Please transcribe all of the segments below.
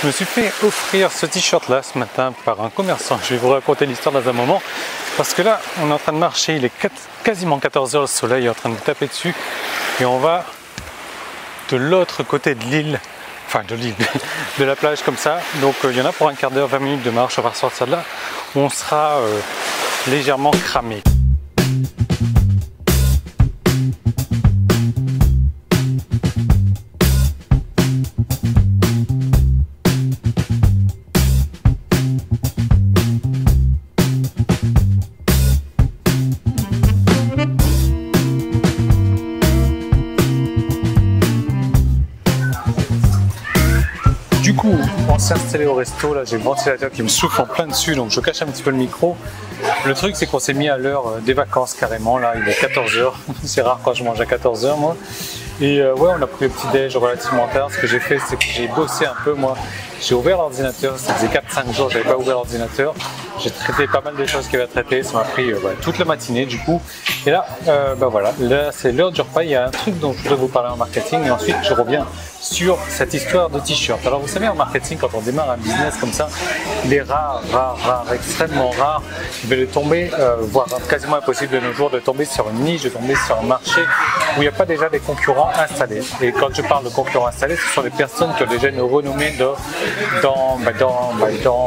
Je me suis fait offrir ce t-shirt là ce matin par un commerçant. Je vais vous raconter l'histoire dans un moment. Parce que là, on est en train de marcher, il est quasiment 14 h, le soleil est en train de taper dessus. Et on va de l'autre côté de l'île, enfin de l'île, de la plage comme ça. Donc il y en a pour un quart d'heure, 20 minutes de marche, on va ressortir de là. On sera légèrement cramé. Du coup, on s'est installé au resto, là j'ai le ventilateur qui me souffle en plein dessus, donc je cache un petit peu le micro. Le truc c'est qu'on s'est mis à l'heure des vacances carrément, là il est 14 h, c'est rare quand je mange à 14 h moi. Et ouais, on a pris le petit déj relativement tard. Ce que j'ai fait, c'est que j'ai bossé un peu moi. J'ai ouvert l'ordinateur, ça faisait 4-5 jours que j'avais pas ouvert l'ordinateur. J'ai traité pas mal de choses qu'il y avait à traiter, ça m'a pris toute la matinée du coup. Et là, voilà, là c'est l'heure du repas, il y a un truc dont je voudrais vous parler en marketing et ensuite je reviens sur cette histoire de t-shirt. Alors vous savez en marketing, quand on démarre un business comme ça, il est rare, extrêmement rare de tomber, voire quasiment impossible de nos jours, de tomber sur une niche, de tomber sur un marché où il n'y a pas déjà des concurrents installés. Et quand je parle de concurrents installés, ce sont des personnes qui ont déjà une renommée dans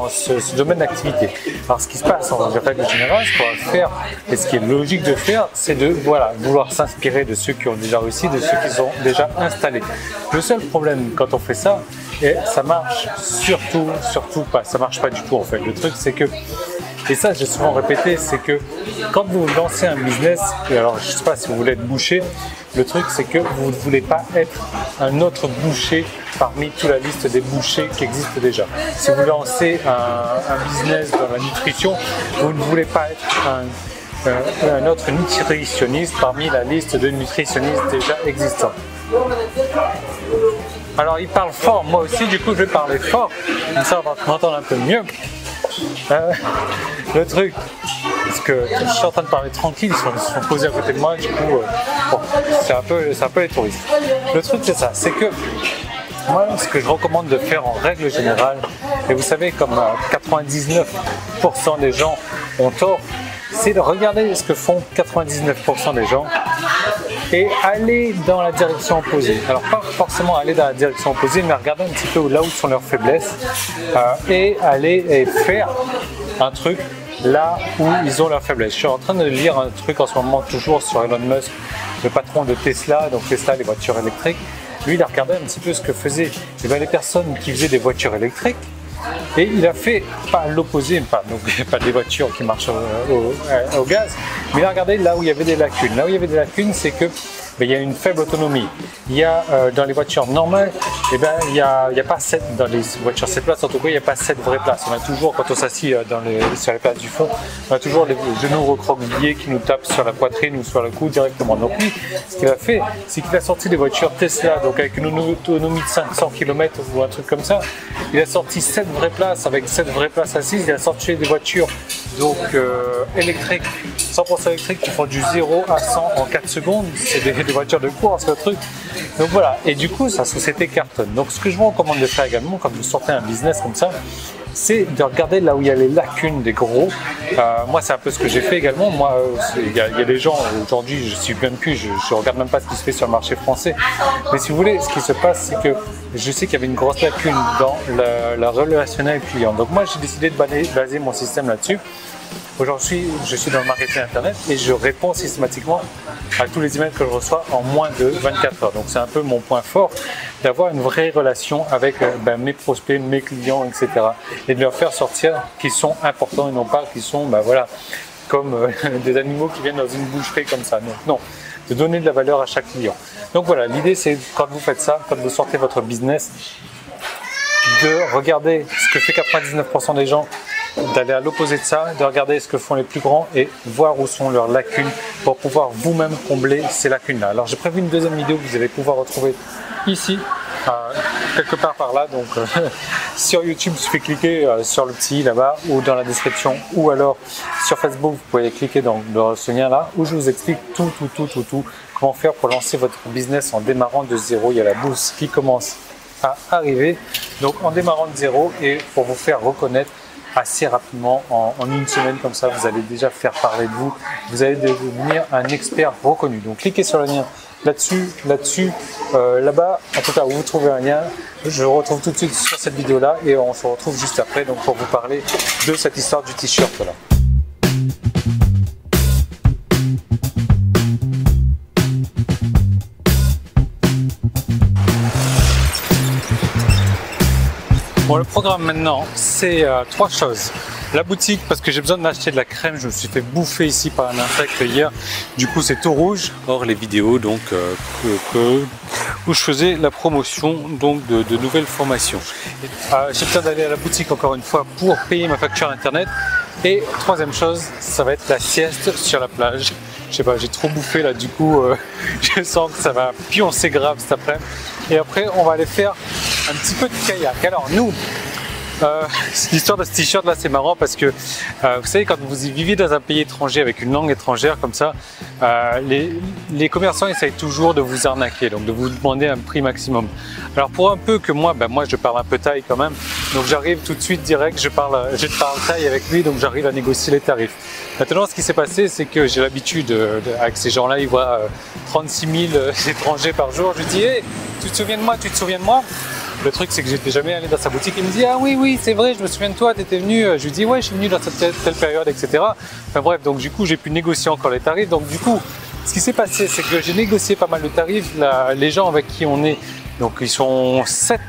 ce domaine d'activité. Alors ce qui se passe en règle générale, ce qu'on va faire et ce qui est logique de faire, c'est de vouloir s'inspirer de ceux qui ont déjà réussi, de ceux qui sont déjà installés. Le seul problème quand on fait ça, et ça marche surtout pas, ça marche pas du tout en fait. Le truc c'est que, et ça j'ai souvent répété, c'est que quand vous lancez un business, alors je sais pas si vous voulez être boucher, le truc c'est que vous ne voulez pas être un autre boucher parmi toute la liste des bouchers qui existent déjà. Si vous lancez un business dans la nutrition, vous ne voulez pas être un autre nutritionniste parmi la liste de nutritionnistes déjà existants. Alors il parle fort, moi aussi du coup je vais parler fort, comme ça on va m'entendre un peu mieux. Le truc, parce que je suis en train de parler tranquille, ils sont posés à côté de moi, du coup bon, c'est un peu les touristes. Le truc c'est ça, c'est que moi ce que je recommande de faire en règle générale, et vous savez comme 99% des gens ont tort, c'est de regarder ce que font 99% des gens et aller dans la direction opposée. Alors pas forcément aller dans la direction opposée, mais regarder un petit peu là où sont leurs faiblesses et aller et faire un truc là où ils ont leurs faiblesses. Je suis en train de lire un truc en ce moment toujours sur Elon Musk, le patron de Tesla, donc Tesla, les voitures électriques. Lui, il a regardé un petit peu ce que faisaient les personnes qui faisaient des voitures électriques. Et il a fait, pas l'opposé, pas des voitures qui marchent au gaz, mais il a regardé là où il y avait des lacunes. Là où il y avait des lacunes, c'est que il y a une faible autonomie. Il y a dans les voitures normales, il n'y a pas 7, dans les voitures 7 places en tout cas, il n'y a pas 7 vraies places. On a toujours, quand on s'assied sur les places du fond, on a toujours les genoux recroquevillés qui nous tapent sur la poitrine ou sur le cou directement. Donc lui, ce qu'il a fait, c'est qu'il a sorti des voitures Tesla, donc avec une autonomie de 500 km ou un truc comme ça. Il a sorti 7 vraies places, avec 7 vraies places assises. Il a sorti des voitures donc électriques, 100% électriques qui font du 0 à 100 en 4 secondes. C'est des voitures de course, le truc. Donc voilà, et du coup sa société cartonne. Donc ce que je vous recommande de faire également quand vous sortez un business comme ça, c'est de regarder là où il y a les lacunes des gros. Moi c'est un peu ce que j'ai fait également. Moi il y a des gens, aujourd'hui je suis même plus, je regarde même pas ce qui se fait sur le marché français. Mais si vous voulez, ce qui se passe c'est que je sais qu'il y avait une grosse lacune dans la relationnel client. Donc moi j'ai décidé de baser mon système là-dessus. Aujourd'hui, je suis dans le marketing internet et je réponds systématiquement à tous les emails que je reçois en moins de 24 heures. Donc c'est un peu mon point fort, d'avoir une vraie relation avec mes prospects, mes clients, etc. Et de leur faire sortir qu'ils sont importants et non pas qu'ils sont comme des animaux qui viennent dans une boucherie comme ça. Donc non, de donner de la valeur à chaque client. Donc voilà, l'idée c'est quand vous faites ça, quand vous sortez votre business, de regarder ce que fait 99% des gens, d'aller à l'opposé de ça, de regarder ce que font les plus grands et voir où sont leurs lacunes pour pouvoir vous-même combler ces lacunes-là. Alors j'ai prévu une deuxième vidéo que vous allez pouvoir retrouver ici, quelque part par là, donc sur YouTube, il suffit de cliquer sur le petit là-bas ou dans la description, ou alors sur Facebook, vous pouvez cliquer dans ce lien-là où je vous explique tout, comment faire pour lancer votre business en démarrant de zéro. Il y a la bourse qui commence à arriver. Donc en démarrant de zéro et pour vous faire reconnaître assez rapidement en une semaine comme ça, vous allez déjà faire parler de vous. Vous allez devenir un expert reconnu. Donc cliquez sur le lien là-dessus, là-bas, en tout cas où vous trouvez un lien. Je vous retrouve tout de suite sur cette vidéo-là et on se retrouve juste après donc pour vous parler de cette histoire du t-shirt là. Bon, le programme maintenant, c'est 3 choses. La boutique, parce que j'ai besoin d'acheter de la crème, je me suis fait bouffer ici par un insecte hier, du coup c'est tout rouge. Or les vidéos donc où je faisais la promotion donc de nouvelles formations. J'ai besoin d'aller à la boutique encore une fois pour payer ma facture internet. Et troisième chose, ça va être la sieste sur la plage. Je sais pas, j'ai trop bouffé là, du coup je sens que ça va pioncer grave cet après-midi. Et après on va aller faire un petit peu de kayak. Alors nous, l'histoire de ce t-shirt là c'est marrant parce que vous savez quand vous vivez dans un pays étranger avec une langue étrangère comme ça, les commerçants essayent toujours de vous arnaquer, donc de vous demander un prix maximum. Alors pour un peu que moi je parle un peu thaï quand même, donc j'arrive tout de suite direct, je parle thaï avec lui, donc j'arrive à négocier les tarifs. Maintenant ce qui s'est passé c'est que j'ai l'habitude avec ces gens là, ils voient 36 000 étrangers par jour, je lui dis hey, tu te souviens de moi, tu te souviens de moi? Le truc c'est que j'étais jamais allé dans sa boutique, il me dit ah oui c'est vrai, je me souviens de toi, tu étais venu, je lui dis ouais je suis venu dans cette telle période etc. Enfin bref, donc du coup j'ai pu négocier encore les tarifs, donc du coup ce qui s'est passé c'est que j'ai négocié pas mal de tarifs, les gens avec qui on est, donc ils sont 7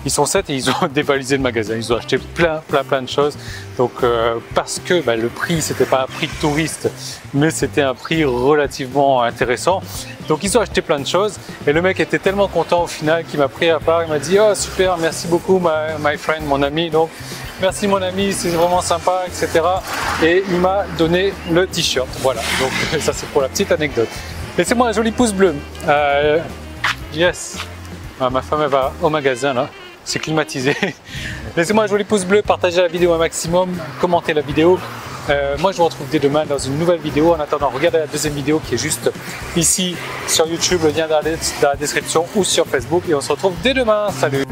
et ils ont dévalisé le magasin, ils ont acheté plein de choses, donc parce que le prix c'était pas un prix de touriste mais c'était un prix relativement intéressant, donc ils ont acheté plein de choses et le mec était tellement content au final qu'il m'a pris à part, il m'a dit oh super, merci beaucoup my friend, mon ami, donc merci mon ami, c'est vraiment sympa etc. et il m'a donné le t-shirt, voilà, donc ça c'est pour la petite anecdote. Laissez-moi un joli pouce bleu, yes. Ma femme elle va au magasin là, c'est climatisé. Laissez-moi un joli pouce bleu, partagez la vidéo un maximum, commentez la vidéo. Moi je vous retrouve dès demain dans une nouvelle vidéo. En attendant, regardez la deuxième vidéo qui est juste ici sur YouTube, le lien dans la description ou sur Facebook et on se retrouve dès demain. Salut!